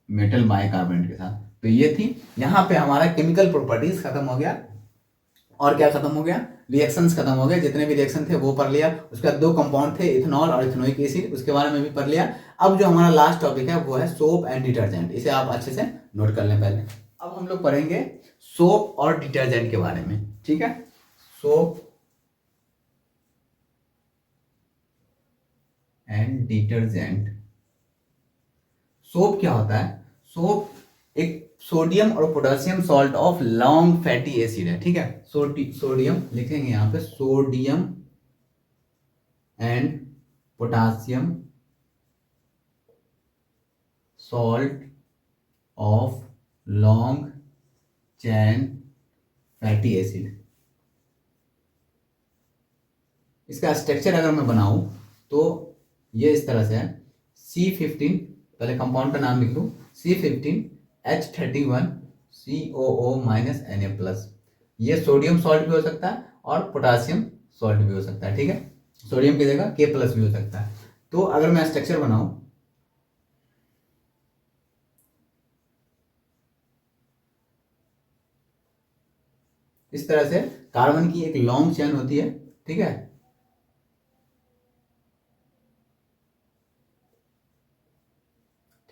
मेटल बाइकार्बोनेट के साथ। तो ये थी, यहाँ पे हमारा केमिकल प्रॉपर्टीज खत्म हो गया। और क्या खत्म हो गया, रिएक्शंस खत्म हो गए, जितने भी रिएक्शन थे वो पढ़ लिया। उसके बाद 2 कंपाउंड थे, इथेनॉल और इथेनोइक एसिड, उसके बारे में भी पढ़ लिया। अब जो हमारा लास्ट टॉपिक है वो है सोप एंड डिटर्जेंट। इसे आप अच्छे से नोट कर लें पहले। अब हम लोग पढ़ेंगे सोप और डिटर्जेंट के बारे में। ठीक है, सोप एंड डिटर्जेंट। सोप क्या होता है, सोप एक सोडियम और potassium salt of long fatty acid है। ठीक है, सोडियम लिखेंगे यहाँ पे, sodium and potassium salt of long chain fatty acid. इसका स्ट्रक्चर अगर मैं बनाऊं तो ये इस तरह से है, C15, पहले कंपाउंड का नाम लिख लूं, C15H31 COO- Na+। ये सोडियम सॉल्ट भी हो सकता है और पोटेशियम सॉल्ट भी हो सकता है। ठीक है, सोडियम की जगह K+ भी हो सकता है। तो अगर मैं स्ट्रक्चर बनाऊं, इस तरह से कार्बन की एक लॉन्ग चेन होती है। ठीक है,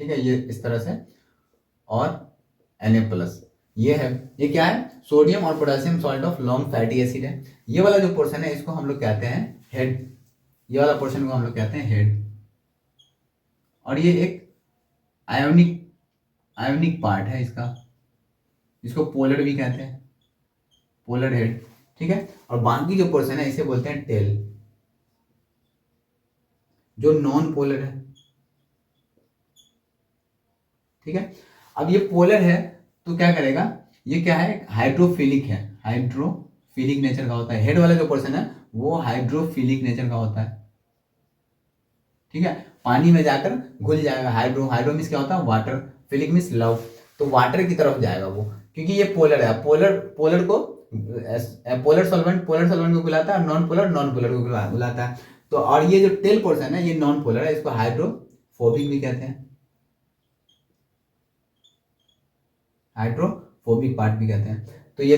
ठीक है, ये इस तरह से, और Na+, ये है, ये क्या है, सोडियम और potassium salt of long fatty acid है। ये वाला जो पोर्शन है इसको हम लोग कहते हैं हेड, ये वाला पोर्शन को हम लोग कहते हैं हेड। और ये एक आयोनिक पार्ट है इसका, जिसको पोलर भी कहते हैं, पोलर हेड। ठीक है, और बाकी जो पोर्शन है इसे बोलते हैं टेल, जो नॉन पोलर है। ठीक है, अब ये पोलर है तो क्या करेगा, ये क्या है, हाइड्रोफिलिक है, हाइड्रोफिलिक नेचर का होता है। हेड वाला जो पोर्शन है वो हाइड्रोफिलिक नेचर का होता है। ठीक है, पानी में जाकर घुल जाएगा। हाइड्रो मीन्स क्या होता है, वाटर, फिलिक मीन्स लव, तो वाटर की तरफ जाएगा वो, क्योंकि ये पोलर है। पोलर को पोलर सॉल्वेंट को बुलाता है, नॉन पोलर को बुलाता है। तो और ये जो टेल पोर्शन है ये नॉन पोलर है, इसको हाइड्रोफोबिक भी कहते हैं, हाइड्रोफोबिक पार्ट भी कहते हैं। तो ये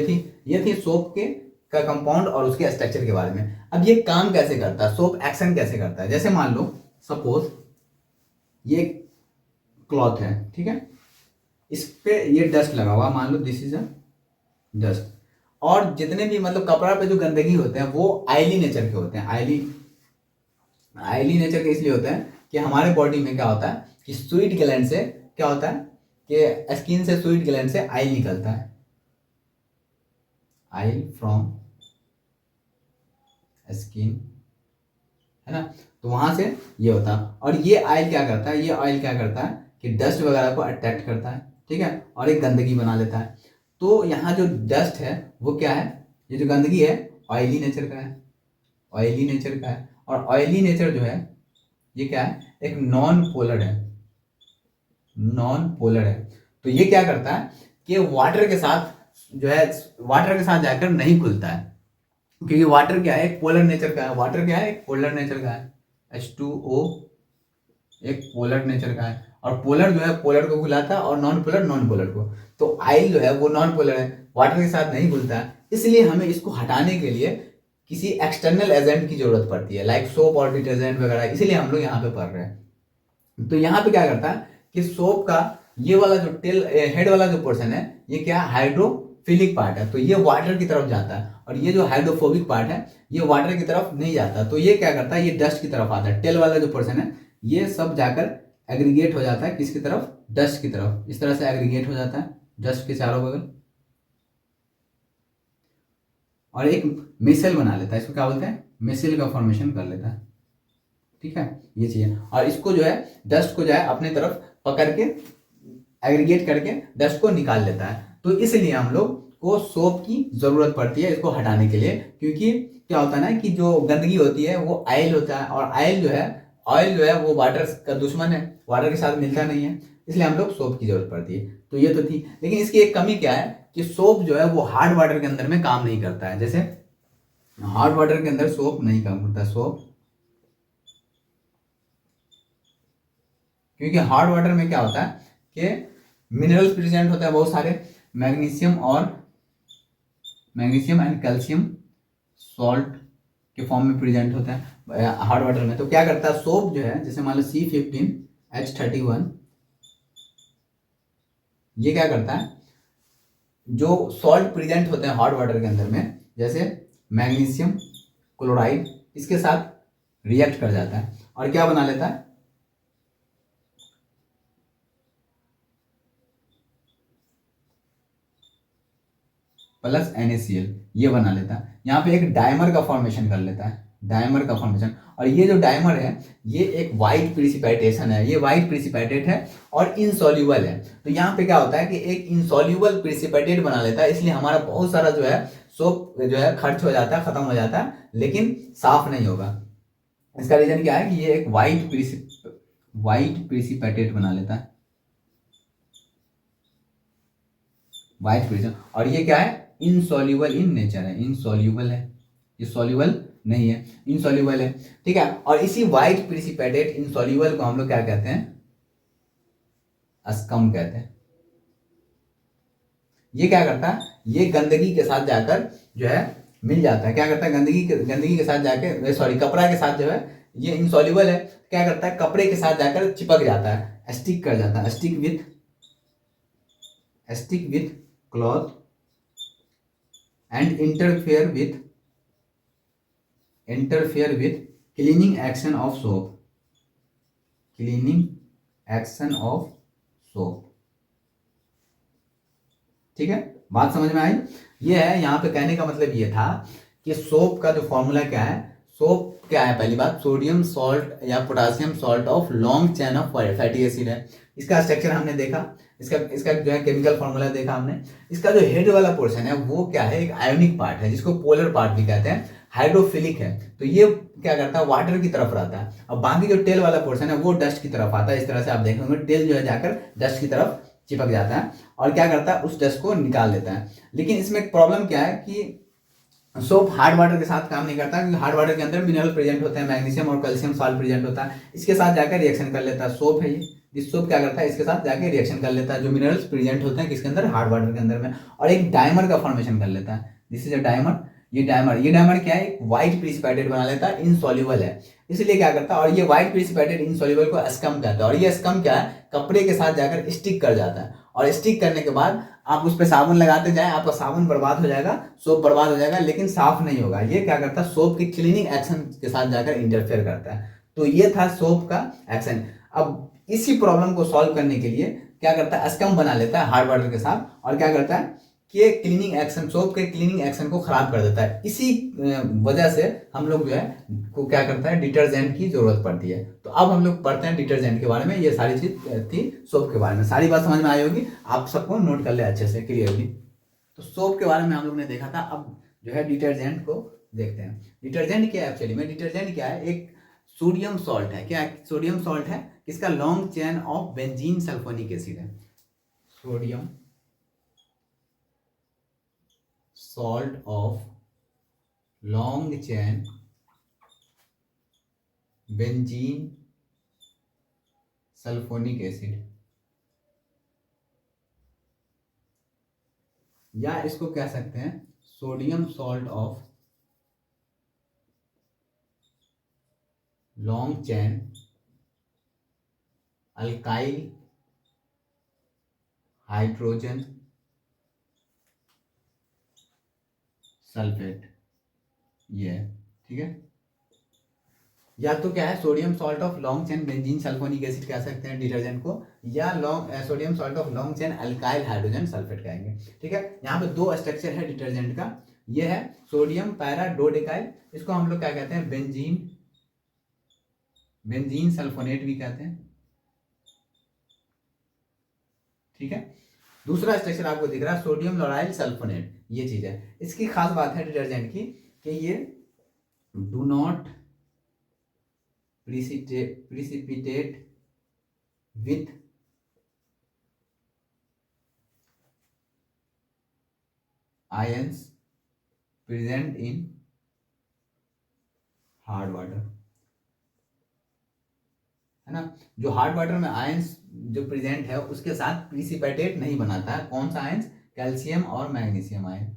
थी सोप के का कंपाउंड और उसके स्ट्रक्चर के बारे में। अब ये काम कैसे करता है, सोप एक्शन कैसे करता है। जैसे मान लो सपोज ये क्लॉथ है, ठीक है, इस पे ये डस्ट लगा हुआ, मान लो दिस इज अ डस्ट, और जितने भी मतलब कपड़ा पे जो गंदगी होते हैं वो आयली नेचर के होते हैं। आयली नेचर के इसलिए होते हैं कि हमारे बॉडी में क्या होता है कि स्वीट ग्लैंड से क्या होता है कि स्किन से स्वीट ग्लैंड से आइल निकलता है, आइल फ्रॉम स्किन, है ना। तो वहां से ये होता है, और ये ऑयल क्या करता है कि डस्ट वगैरह को अट्रैक्ट करता है, ठीक है, और एक गंदगी बना लेता है। तो यहाँ जो डस्ट है वो क्या है, ये जो गंदगी है ऑयली नेचर का है, और ऑयली नेचर जो है ये क्या है, एक नॉन पोलर है। तो ये क्या करता है कि वाटर के साथ जाकर नहीं खुलता है, क्योंकि वाटर क्या है, एक पोलर नेचर का है, H2O एक पोलर नेचर का है, और पोलर जो है पोलर को घुलाता है और नॉन पोलर को। तो आइल जो है वो नॉन पोलर है, वाटर के साथ नहीं घुलता है, इसलिए हमें इसको हटाने के लिए किसी एक्सटर्नल एजेंट की जरूरत पड़ती है, लाइक सोप और डिटर्जेंट वगैरह, इसलिए हम लोग यहाँ पे पढ़ रहे हैं। तो यहाँ पे क्या करता है कि सोप का ये वाला जो हेड वाला जो पोर्शन है ये क्या है, हाइड्रोफिलिक पार्ट है, तो ये वाटर की तरफ जाता है, और ये जो हाइड्रोफोबिक पार्ट है ये वाटर की तरफ नहीं जाता। तो ये क्या करता है, ये डस्ट की तरफ आता है। टेल वाला जो पोर्शन है ये सब जाकर एग्रीगेट हो जाता है किसकी तरफ, डस्ट की तरफ, इस तरह से एग्रीगेट हो जाता है डस्ट के चारों बगल, और एक मिसेल बना लेता है, इसको क्या बोलते हैं, मिसेल का फॉर्मेशन कर लेता है, ठीक है, ये चीज। और इसको जो है डस्ट को जो है अपने तरफ पकड़ के एग्रीगेट करके डस्ट को निकाल लेता है। तो इसलिए हम लोग को सोप की जरूरत पड़ती है इसको हटाने के लिए, क्योंकि क्या होता है ना कि जो गंदगी होती है वो आयल होता है, और ऑयल जो है वो वाटर का दुश्मन है, वाटर के साथ मिलता नहीं है, इसलिए हम लोग सोप की जरूरत पड़ती है। तो ये तो थी, लेकिन इसकी एक कमी क्या है कि सोप जो है वो हार्ड वाटर के अंदर में काम नहीं करता है। जैसे हार्ड वाटर के अंदर सोप नहीं काम करता, क्योंकि हार्ड वाटर में क्या होता है कि मिनरल्स प्रेजेंट होता है बहुत सारे, मैग्नीशियम एंड कैल्शियम सॉल्ट के फॉर्म में प्रेजेंट होता है हार्ड वाटर में। तो क्या करता है सोप जो है, जैसे मान लो C15H31, ये क्या करता है, जो सॉल्ट प्रेजेंट होते हैं हार्ड वाटर के अंदर में, जैसे मैग्नीशियम क्लोराइड, इसके साथ रिएक्ट कर जाता है और क्या बना लेता है, प्लस NaCl, ये बना लेता है। यहाँ पे एक डायमर का फॉर्मेशन कर लेता है, और ये जो डायमर है ये एक वाइट प्रिसिपिटेशन है, ये वाइट प्रिसिपिटेट है और इनसॉल्यूबल है। तो यहाँ पे क्या होता है कि एक इनसॉल्यूबल प्रिसिपिटेट बना लेता है, इसलिए हमारा बहुत सारा जो है सोप जो है खर्च हो जाता है, खत्म हो जाता है, लेकिन साफ नहीं होगा। इसका रीजन क्या है कि ये एक वाइट प्रिसिपिटेट बना लेता है, वाइट प्रिसिपिटेट, और ये क्या है, इनसॉल्यूबल इन नेचर है, इनसॉल्यूबल है, ये सॉल्यूबल नहीं है, इनसॉल्यूबल है, ठीक है। और इसी वाइट प्रिसिपिटेट इनसॉल्यूबल को हम लोग क्या कहते हैं, अस्कम कहते हैं। ये क्या करता है, ये गंदगी के साथ जाकर जो है मिल जाता है, क्या करता है, गंदगी के साथ जाके, सॉरी कपड़ा के साथ जो है, ये इनसॉल्यूबल है, क्या करता है, कपड़े के साथ जाकर चिपक जाता है, स्टिक कर जाता है, stick with cloth and interfere with cleaning action of soap, ठीक है, बात समझ में आई। ये है, यहाँ पे कहने का मतलब ये था कि सोप का जो फॉर्मूला क्या है, सोप क्या है, पहली बात सोडियम सॉल्ट या potassium salt of long chain of fatty acid है। इसका स्ट्रक्चर हमने देखा, इसका जो है केमिकल फॉर्मूला देखा हमने। इसका जो हेड वाला पोर्शन है वो क्या है, एक आयोनिक पार्ट है जिसको पोलर पार्ट भी कहते हैं। हाइड्रोफिलिक है, तो ये क्या करता है, वाटर की तरफ रहता है। और बाकी जो टेल वाला पोर्शन है वो डस्ट की तरफ आता है। इस तरह से आप देखेंगे टेल जो है जाकर डस्ट की तरफ चिपक जाता है और क्या करता है, उस डस्ट को निकाल देता है। लेकिन इसमें एक प्रॉब्लम क्या है कि सोप हार्ड वाटर के साथ काम नहीं करता, क्योंकि हार्ड वाटर के अंदर मिनरल प्रेजेंट होते हैं, मैग्नीशियम और कैल्शियम सॉल्ट प्रेजेंट होता है, इसके साथ जाकर रिएक्शन कर लेता है। सोप है ये, इस सोप क्या करता है, इसके साथ जाकर रिएक्शन कर लेता है, जो मिनरल्स प्रेजेंट होते हैं किसके अंदर, हार्ड वाटर के अंदर में, और एक डायमर का फॉर्मेशन कर लेता है। This is a dimer. ये डायमर क्या है, एक व्हाइट प्रिसिपिटेट बना लेता है, इनसॉल्युबल है, इसलिए क्या करता है, और ये व्हाइट प्रिसिपिटेट इनसॉल्युबल को स्कम कहता है, और ये स्कम क्या है, कपड़े के साथ जाकर स्टिक कर जाता है, और स्टिक करने के बाद आप उस पर साबुन लगाते जाए, आपका साबुन बर्बाद हो जाएगा, सोप बर्बाद हो जाएगा, लेकिन साफ नहीं होगा। ये क्या करता है, सोप की क्लीनिंग एक्शन के साथ जाकर इंटरफेयर करता है। तो ये था सोप का एक्शन। अब इसी प्रॉब्लम को सॉल्व करने के लिए क्या करता है, स्कम बना लेता है हार्ड वाटर के साथ, और क्या करता है कि क्लीनिंग एक्शन, सोप के क्लीनिंग एक्शन को खराब कर देता है। इसी वजह से हम लोग जो है को क्या करता है, डिटर्जेंट की जरूरत पड़ती है। तो अब हम लोग पढ़ते हैं डिटर्जेंट के बारे में। ये सारी चीज थी सोप के बारे में, सारी बात समझ में आई होगी, आप सबको नोट कर ले अच्छे से क्लियरली। तो सोप के बारे में हम लोग ने देखा था, अब जो है डिटर्जेंट को देखते हैं। डिटर्जेंट क्या है एक्चुअली में, डिटर्जेंट क्या है, एक सोडियम सॉल्ट है। क्या सोडियम सॉल्ट है, इसका long chain of benzene sulphonic acid है। Sodium salt of long chain benzene sulphonic acid, या इसको कह सकते हैं sodium salt of long chain alkyl hydrogen sulphate, ये ठीक है। या तो क्या है, sodium salt of long chain benzene sulphonic acid कह सकते हैं डिटर्जेंट को, या sodium salt of long chain alkyl hydrogen sulphate कहेंगे, ठीक है। यहाँ पे दो स्ट्रक्चर है डिटर्जेंट का, ये है सोडियम पैरा डोडेकाइल, इसको हम लोग क्या कहते हैं, बेंजीन सल्फोनेट भी कहते हैं, ठीक है। दूसरा स्ट्रक्चर आपको दिख रहा है सोडियम लोराइल सल्फोनेट, ये चीज है। इसकी खास बात है डिटर्जेंट की कि ये do not precipitate with ions present in hard water, है ना। जो हार्ड वाटर में आयंस जो प्रेजेंट है उसके साथ प्रिसिपिटेट नहीं बनाता है। कौन सा आयंस, कैल्शियम और मैग्नीशियम आयन,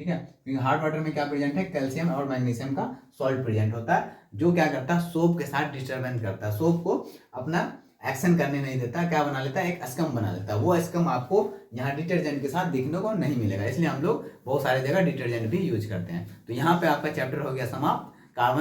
ठीक है। क्योंकि हार्ड वाटर में क्या प्रेजेंट है, कैल्शियम और मैग्नीशियम का सॉल्ट प्रेजेंट होता है, जो क्या करता है, सोप के साथ डिस्टर्बेंस करता है, सोप को अपना एक्शन करने नहीं देता, क्या बना लेता है, एक स्कम बना लेता है। वो स्कम आपको यहाँ डिटर्जेंट के साथ दिखने को नहीं मिलेगा, इसलिए हम लोग बहुत सारी जगह डिटर्जेंट भी यूज करते हैं। तो यहाँ पे आपका चैप्टर हो गया समाप्त। कार्बन